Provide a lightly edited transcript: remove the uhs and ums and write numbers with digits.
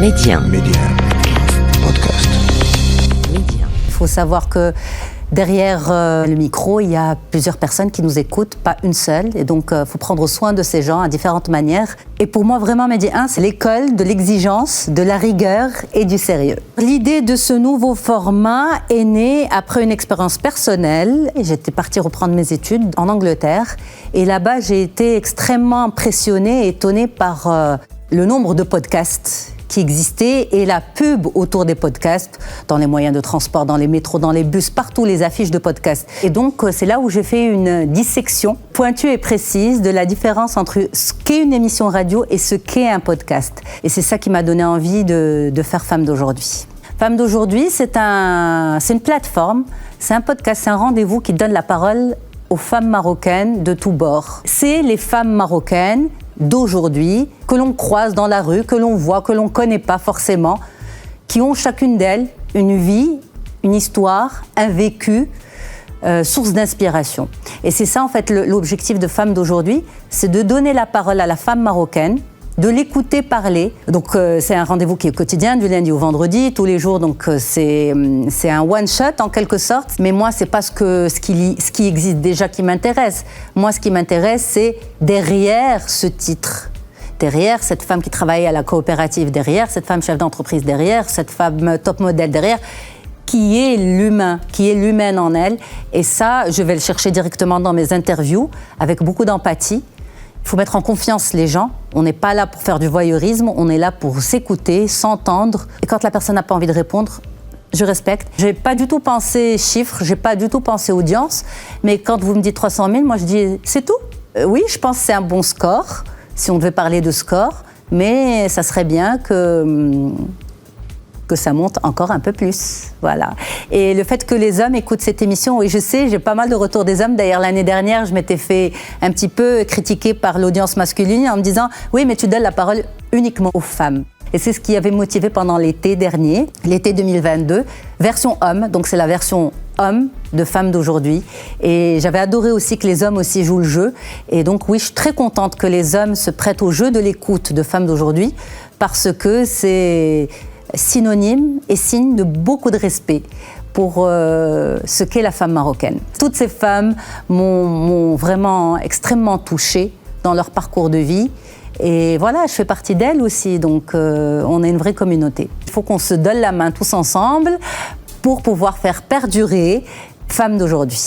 Média. Podcast. Média. Il faut savoir que derrière le micro, il y a plusieurs personnes qui nous écoutent, pas une seule. Et donc, il faut prendre soin de ces gens à différentes manières. Et pour moi, vraiment, Média 1, c'est l'école de l'exigence, de la rigueur et du sérieux. L'idée de ce nouveau format est née après une expérience personnelle. J'étais partie reprendre mes études en Angleterre. Et là-bas, j'ai été extrêmement impressionnée et étonnée par le nombre de podcasts qui existaient et la pub autour des podcasts, dans les moyens de transport, dans les métros, dans les bus, partout les affiches de podcasts. Et donc, c'est là où j'ai fait une dissection pointue et précise de la différence entre ce qu'est une émission radio et ce qu'est un podcast. Et c'est ça qui m'a donné envie de faire Femmes d'aujourd'hui. Femmes d'aujourd'hui, c'est une plateforme, c'est un podcast, c'est un rendez-vous qui donne la parole aux femmes marocaines de tous bords. C'est les femmes marocaines d'aujourd'hui, que l'on croise dans la rue, que l'on voit, que l'on ne connaît pas forcément, qui ont chacune d'elles une vie, une histoire, un vécu, source d'inspiration. Et c'est ça en fait l'objectif de Femmes d'aujourd'hui, c'est de donner la parole à la femme marocaine, de l'écouter parler. Donc c'est un rendez-vous qui est quotidien, du lundi au vendredi, tous les jours, donc c'est un one-shot en quelque sorte. Mais moi, c'est pas ce qui existe déjà qui m'intéresse. Moi, ce qui m'intéresse, c'est derrière ce titre, derrière cette femme qui travaille à la coopérative, derrière cette femme chef d'entreprise, derrière cette femme top modèle, derrière qui est l'humain, qui est l'humaine en elle. Et ça, je vais le chercher directement dans mes interviews, avec beaucoup d'empathie. Il faut mettre en confiance les gens. On n'est pas là pour faire du voyeurisme, on est là pour s'écouter, s'entendre. Et quand la personne n'a pas envie de répondre, je respecte. Je n'ai pas du tout pensé chiffres, je n'ai pas du tout pensé audience. Mais quand vous me dites 300 000, moi je dis c'est tout. Oui, je pense que c'est un bon score, si on devait parler de score. Mais ça serait bien que ça monte encore un peu plus, voilà. Et le fait que les hommes écoutent cette émission, oui, je sais, j'ai pas mal de retours des hommes. D'ailleurs, l'année dernière, je m'étais fait un petit peu critiquer par l'audience masculine en me disant « Oui, mais tu donnes la parole uniquement aux femmes ». Et c'est ce qui avait motivé pendant l'été dernier, l'été 2022, version homme, donc c'est la version homme de Femmes d'aujourd'hui. Et j'avais adoré aussi que les hommes aussi jouent le jeu. Et donc oui, je suis très contente que les hommes se prêtent au jeu de l'écoute de Femmes d'aujourd'hui parce que c'est synonyme et signe de beaucoup de respect pour ce qu'est la femme marocaine. Toutes ces femmes m'ont vraiment extrêmement touchée dans leur parcours de vie. Et voilà, je fais partie d'elles aussi, donc on est une vraie communauté. Il faut qu'on se donne la main tous ensemble pour pouvoir faire perdurer Femmes d'aujourd'hui.